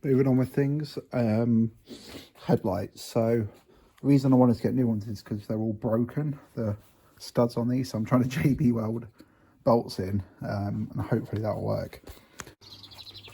Moving on with things, headlights. So the reason I wanted to get new ones is because they're all broken, the studs on these. So I'm trying to JB weld bolts in, and hopefully that'll work.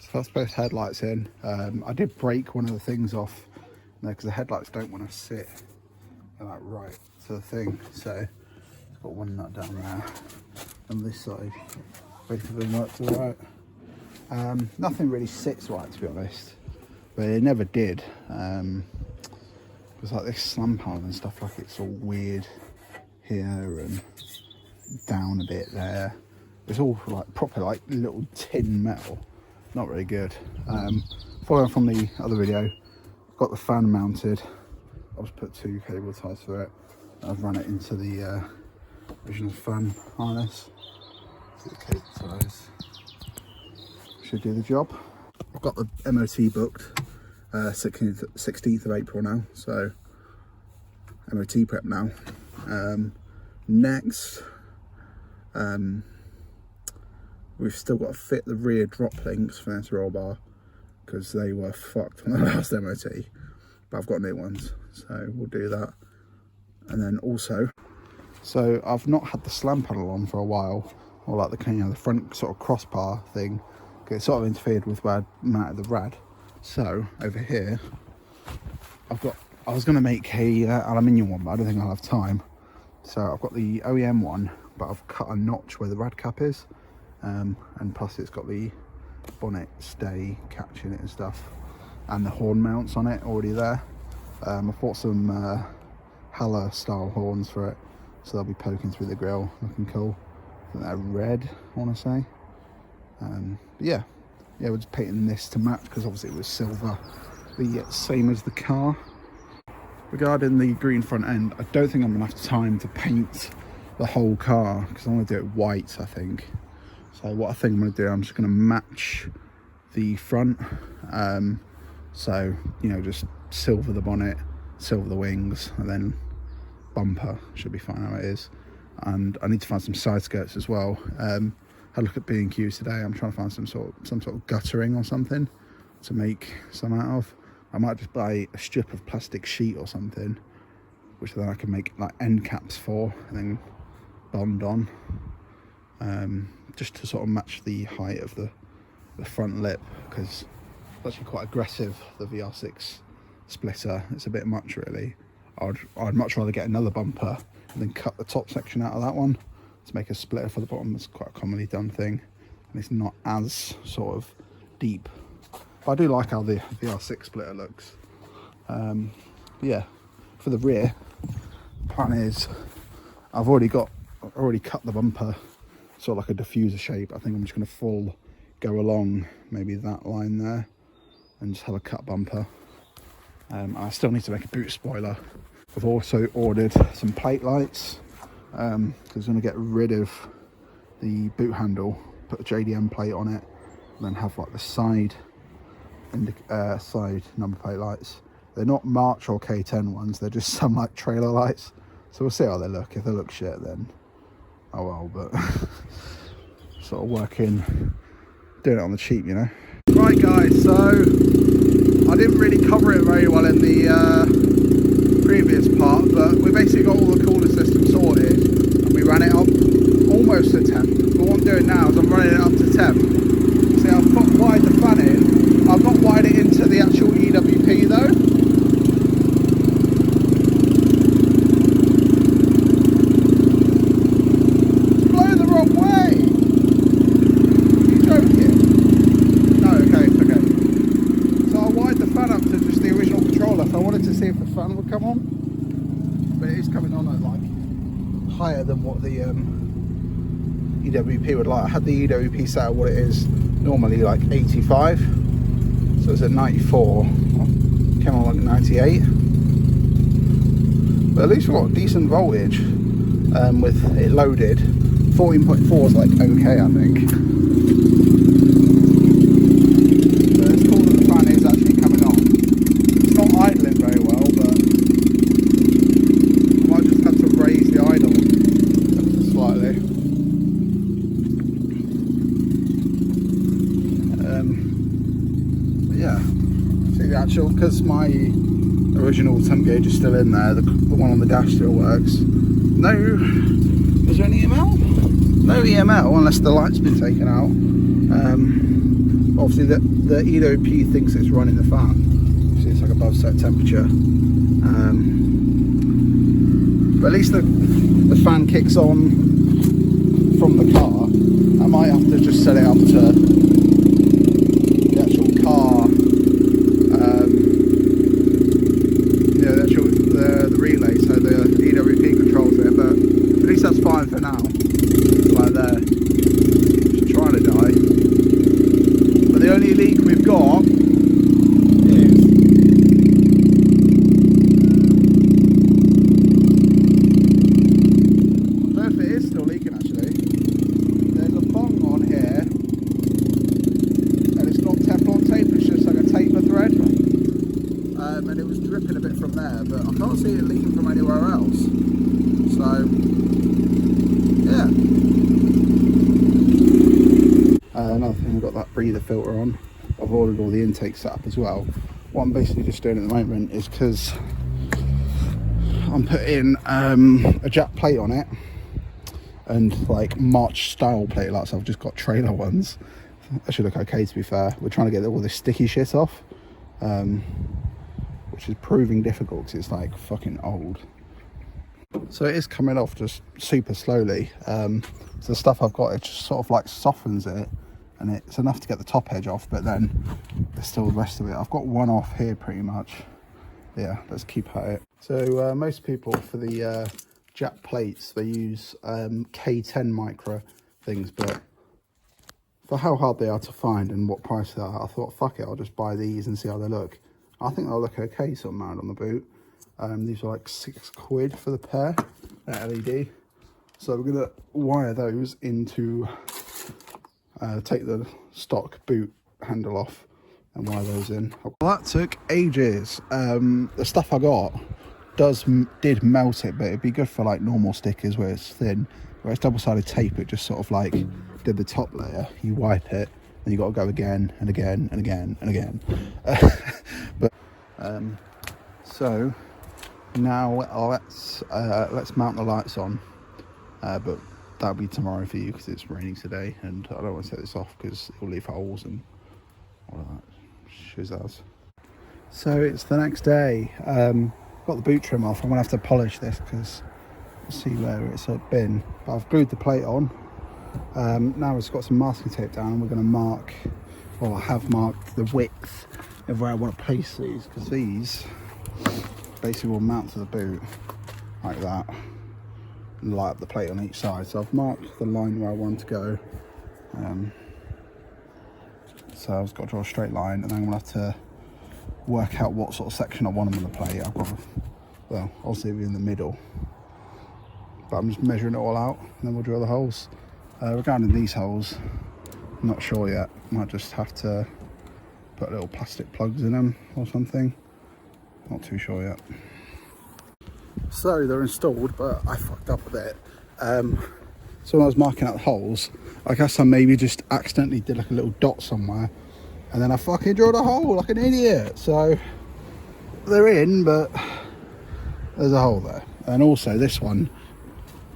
So that's both headlights in. I did break one of the things off because the headlights don't want to sit like right to the thing. So I've got one nut down there on this side, ready for them to work all right. Nothing really sits right, to be honest, but it never did. It's like this slam panel and stuff, like it's all weird here and down a bit there. It's all like proper like little tin metal, not really good. Following from the other video, I've got the fan mounted. I've just put 2 cable ties for it. I've run it into the original fan harness. See the cable ties. Should do the job. I've got the MOT booked 16th of April now, so MOT prep now. Next, we've still got to fit the rear Droplinks for this roll bar because they were fucked on the last MOT, but I've got new ones, so we'll do that. And then also, so I've not had the slam panel on for a while, or like the the front sort of crossbar thing. It sort of interfered with where I mounted the rad. So over here, I was going to make a aluminium one, but I don't think I'll have time. So I've got the OEM one, but I've cut a notch where the rad cap is, and plus it's got the bonnet stay catching it and stuff, and the horn mounts on it already there. I bought some Halla style horns for it, so they'll be poking through the grille, looking cool. I think they're red, I want to say. Yeah, we're just painting this to match because obviously it was silver, the same as the car. Regarding the green front end, I don't think I'm gonna have time to paint the whole car because I want to do it white, I think. So what I think I'm gonna do, I'm just gonna match the front. So just silver the bonnet, silver the wings, and then bumper should be fine how it is. And I need to find some side skirts as well. I look at B&Q's today. I'm trying to find some sort of guttering or something to make some out of. I might just buy a strip of plastic sheet or something, which then I can make like end caps for and then bond on, just to sort of match the height of the front lip, because it's actually quite aggressive, the VR6 splitter. It's a bit much really. I'd much rather get another bumper and then cut the top section out of that one to make a splitter for the bottom. It's quite a commonly done thing, and it's not as sort of deep. But I do like how the VR6 splitter looks. Yeah, for the rear, the plan is I've already cut the bumper sort of like a diffuser shape. I think I'm just going to go along maybe that line there and just have a cut bumper. I still need to make a boot spoiler. I've also ordered some plate lights. Because I'm going to get rid of the boot handle, put a JDM plate on it, and then have like the side number plate lights. They're not March or K10 ones, they're just some like trailer lights. So we'll see how they look. If they look shit, then oh well, but sort of doing it on the cheap, Right guys, so I didn't really cover it very well in the previous part, but we basically got all the cooler systems sorted and we ran it up almost to temp. But what I'm doing now is I'm running it up to temp. See, I've got wired the fan in. I've not wired it into the actual EWP though. It's blowing the wrong way. Are you joking? No, okay. So I wired the fan up to just the original controller. So I wanted to see if the fan would come on. But it is coming on at like higher than what the EWP would like. I had the EWP set at what it is normally, like 85, so it's at 94. Came on like 98, but at least we've got decent voltage with it loaded. 14.4 is like okay, I think. But it's cool that the fan is actually coming on. It's not idling very well, but I might just have to raise the idle slightly. Yeah, see the actual, because my original temp gauge is still in there, the one on the dash still works. No, is there any EML? No EML unless the light's been taken out. Obviously the EWP thinks it's running the fan, so it's like above set temperature. But at least the fan kicks on from the car. I might have to just set it up to the actual car, the relay, so the EWP controls it, but at least that's fine for now. Right there, she's trying to die. But the only leak we've got is, I don't know if it is still leaking actually. There's a bung on here, and it's not Teflon tape, it's just like a taper thread. And it was dripping a bit from there, but I can't see it leaking from anywhere else. So, yeah. Another thing, we've got that breather filter on. I've ordered all the intakes set up as well. What I'm basically just doing at the moment is because I'm putting a jack plate on it, and like March style plate lights. I've just got trailer ones. That should look okay, to be fair. We're trying to get all this sticky shit off, which is proving difficult because it's like fucking old. So it is coming off just super slowly. So the stuff I've got, it just sort of like softens it, and it's enough to get the top edge off, but then there's still the rest of it. I've got one off here pretty much. Yeah, let's keep at it. So most people, for the jack plates, they use K10 Micra things, but for how hard they are to find and what price they are, I thought, fuck it, I'll just buy these and see how they look. I think they'll look okay sort of mounted on the boot. These are like £6 for the pair, LED. So we're gonna wire those into, take the stock boot handle off and wire those in. Well, that took ages. The stuff I got did melt it, but it'd be good for like normal stickers where it's thin. Where it's double-sided tape, it just sort of like did the top layer. You wipe it, and you got to go again and again and again and again. But so now let's mount the lights on. But that'll be tomorrow for you because it's raining today, and I don't want to set this off because it'll leave holes and all of that shizzazz. So it's the next day. Got the boot trim off. I'm gonna have to polish this because see where it's been, but I've glued the plate on. Now it's got some masking tape down, and we're going to mark, well, I have marked the width of where I want to place these, because these basically will mount to the boot like that and light up the plate on each side. So I've marked the line where I want to go, so I've got to draw a straight line, and then I'm going to have to work out what sort of section I want them on the plate. I've got to, well, obviously in the middle, but I'm just measuring it all out, and then we'll drill the holes. Regarding these holes, I'm not sure yet. Might just have to put little plastic plugs in them or something. Not too sure yet. So they're installed, but I fucked up a bit. So when I was marking out the holes, I guess I maybe just accidentally did like a little dot somewhere, and then I fucking drilled a hole like an idiot. So they're in, but there's a hole there. And also this one,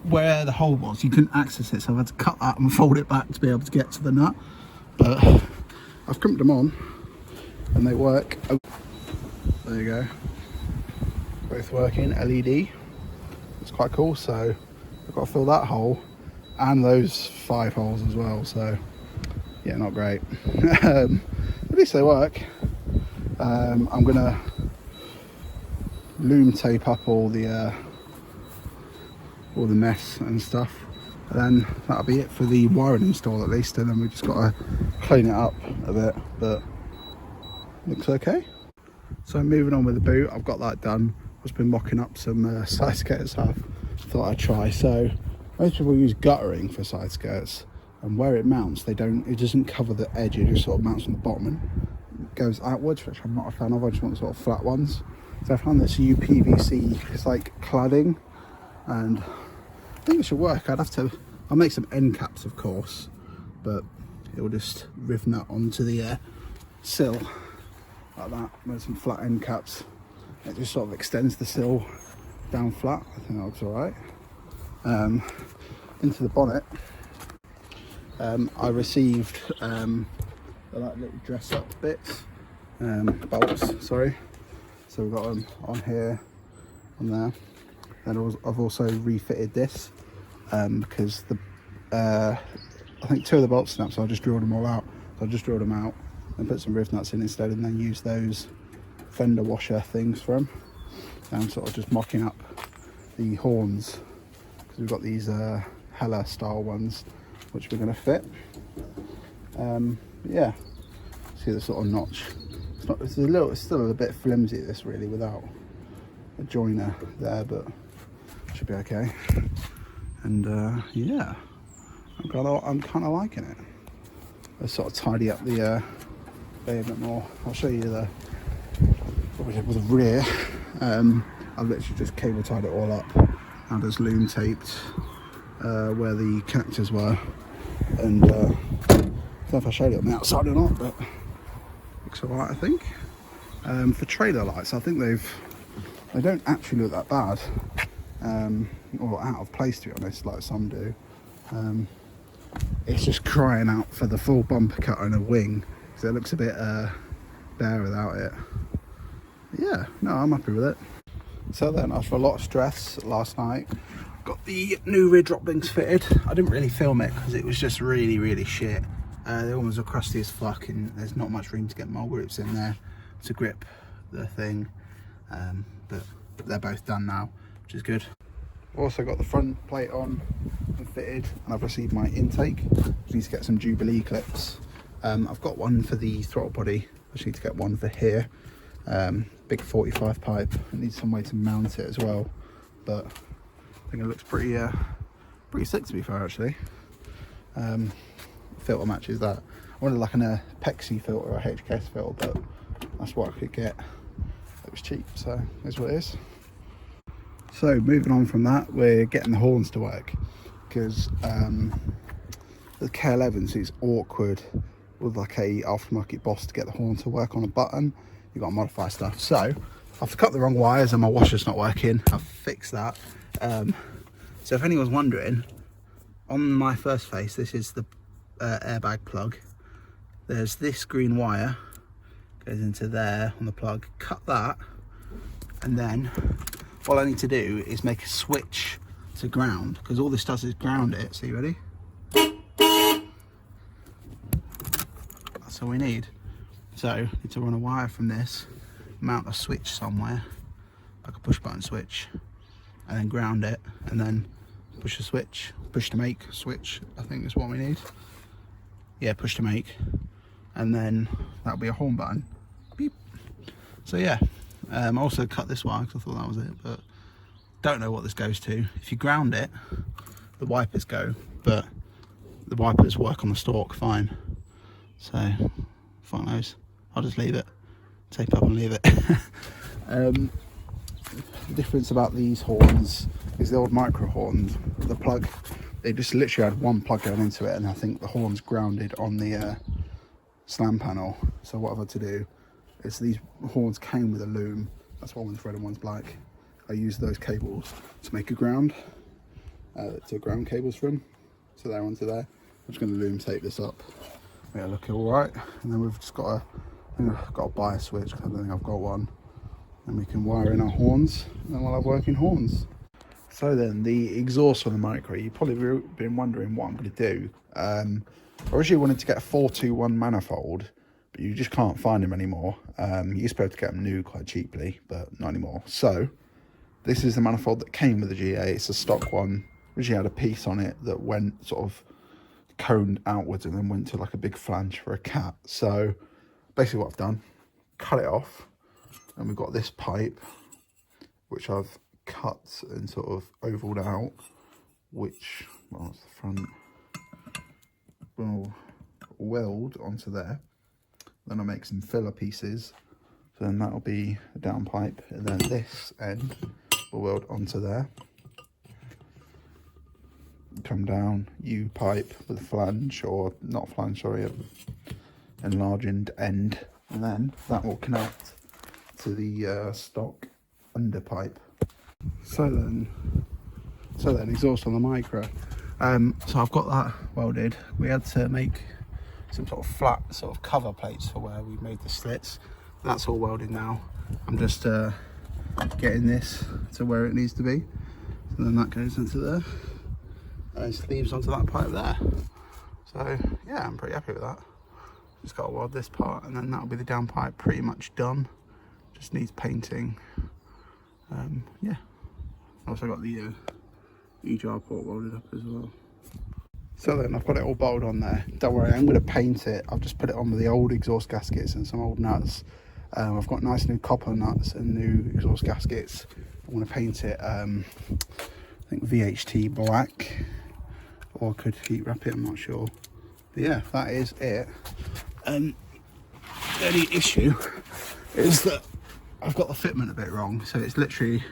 where the hole was, you couldn't access it, so I've had to cut that and fold it back to be able to get to the nut. But I've crimped them on and they work. Oh, there you go, both working. LED, it's quite cool. So I've got to fill that hole and those 5 holes as well, so yeah, not great. At least they work. I'm gonna loom tape up all the mess and stuff, and then that'll be it for the wiring install at least, and then we've just got to clean it up a bit, but looks okay. So moving on with the boot, I've got that done. I've just been mocking up some side skirts. I thought I'd try. So most people use guttering for side skirts, and where it mounts, it doesn't cover the edge, it just sort of mounts on the bottom and goes outwards, which I'm not a fan of. I just want sort of flat ones. So I found this UPVC, it's like cladding, and I think it should work. I'll make some end caps of course, but it'll just rivet that onto the sill like that, with some flat end caps. It just sort of extends the sill down flat. I think that looks alright. Into the bonnet, I received the like little dress up bits, bolts, sorry. So we've got them on here, on there. Then I've also refitted this because the I think 2 of the bolt snaps, so I just drilled them all out. So I just drilled them out and put some riv nuts in instead, and then use those fender washer things for them. And I'm sort of just mocking up the horns because we've got these Hella style ones which we're going to fit. Yeah, see the sort of notch. It's still a bit flimsy this really without a joiner there, but should be okay. And yeah, I'm kind of liking it. Let's sort of tidy up the bay a bit more. I'll show you what we did with the rear. I've literally just cable tied it all up and just loom taped where the connectors were, and I don't know if I showed it on the outside or not, but looks alright I think. For trailer lights, I think they don't actually look that bad, or out of place to be honest, like some do. It's just crying out for the full bumper cut and a wing, because it looks a bit bare without it. Yeah, no, I'm happy with it. So then, after a lot of stress last night, got the new rear Droplinks fitted. I didn't really film it because it was just really shit. The one was crusty as fuck, and there's not much room to get mole grips in there to grip the thing. But they're both done now, which is good. Also got the front plate on and fitted, and I've received my intake. I need to get some Jubilee clips. I've got one for the throttle body. I just need to get one for here. Big 45 pipe. I need some way to mount it as well, but I think it looks pretty sick to be fair actually. Filter matches that. I wanted like an Pexi filter or a HKS filter, but that's what I could get. It was cheap, so that's what it is. So moving on from that, we're getting the horns to work, because the K11 is awkward with like a aftermarket Boss to get the horn to work on a button. You've got to modify stuff. So I've cut the wrong wires and my washer's not working. I've fixed that. So if anyone's wondering, on my first face, this is the airbag plug. There's this green wire goes into there on the plug. Cut that, and then all I need to do is make a switch to ground, because all this does is ground it. So you ready? That's all we need. So I need to run a wire from this, mount a switch somewhere, like a push button switch, and then ground it, and then push a switch, push to make switch, I think is what we need. Yeah, push to make, and then that'll be a horn button. Beep. So yeah, I also cut this wire because I thought that was it, but don't know what this goes to. If you ground it, the wipers go, but the wipers work on the stalk fine. So fuck knows. I'll just leave it, tape up and leave it. The difference about these horns is the old Micra horns, the plug, they just literally had one plug going into it, and I think the horn's grounded on the slam panel. So what I've had to do is, these horns came with a loom, that's why one's red and one's black. I used those cables to make a ground, to ground cables from, so they're onto there. I'm just going to loom tape this up, make it look all right, and then we've just got a bias switch, because I don't think I've got one, and we can wire in our horns, and then we'll have working horns. So then, the exhaust on the Micra, you've probably been wondering what I'm going to do. I originally wanted to get a 421 manifold, but you just can't find them anymore. You used to be able to get them new quite cheaply, but not anymore. So this is the manifold that came with the GA. It's a stock one. Originally had a piece on it that went sort of coned outwards and then went to like a big flange for a cat. So basically what I've done, cut it off, and we've got this pipe which I've cut and sort of ovaled out, which, well, that's the front, will weld onto there. Then I'll make some filler pieces, so then that'll be a down pipe, and then this end will weld onto there. Come down, U-pipe with a flange, or not flange, sorry, an enlarged end and then that will connect to the stock underpipe. So then exhaust on the Micra. So I've got that welded. We had to make some sort of flat sort of cover plates for where we made the slits. That's all welded now. I'm just getting this to where it needs to be. And then that goes into there and sleeves onto that pipe there. So yeah, I'm pretty happy with that. Just got to weld this part and then that'll be the down pipe pretty much done. Just needs painting. Yeah. Also got the EGR port welded up as well. So then I've got it all bolted on there. Don't worry, I'm going to paint it. I've just put it on with the old exhaust gaskets and some old nuts. I've got nice new copper nuts and new exhaust gaskets. I want to paint it, I think VHT black, or I could heat wrap it, I'm not sure. But yeah, that is it. The only issue is that I've got the fitment a bit wrong, so it's literally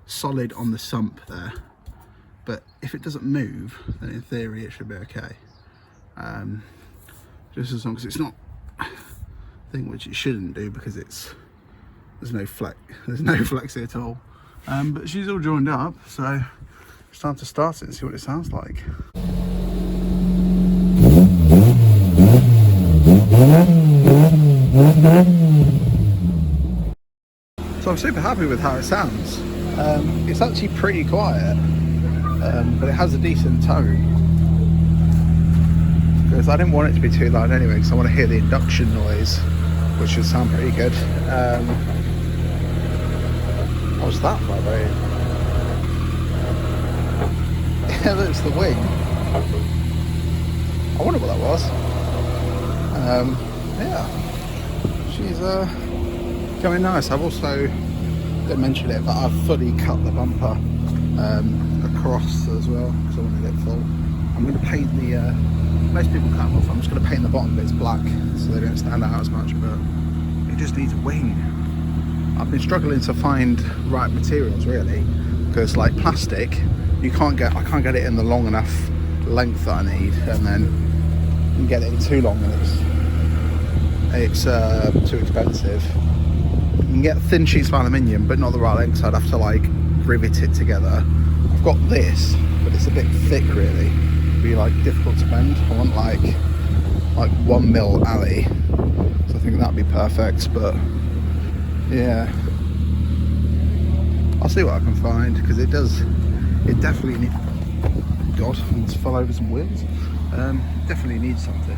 solid on the sump there. But if it doesn't move, then in theory it should be okay. Just as long as it's not a thing which it shouldn't do, because there's no flex here at all. But she's all joined up, so it's time to start it and see what it sounds like. So I'm super happy with how it sounds. It's actually pretty quiet. But it has a decent tone, because I didn't want it to be too loud anyway, because I want to hear the induction noise, which should sound pretty good. What was that vibrating? Yeah, that's the wing. I wonder what that was. Yeah, she's going nice. I've also, didn't mention it, but I've fully cut the bumper across as well, because I wanted it full. I'm going to paint the, most people cut them off, I'm just going to paint the bottom bits black so they don't stand out as much, but it just needs a wing. I've been struggling to find right materials really, because like plastic, I can't get it in the long enough length that I need, and then you get it in too long and it's too expensive. You can get thin sheets of aluminium, but not the right length, so I'd have to like rivet it together. I've got this, but it's a bit thick really. It'd be like difficult to bend. I want like 1 mil alley, so I think that'd be perfect. But yeah, I'll see what I can find, because it definitely need, God, I need to fall over some wheels. Definitely needs something.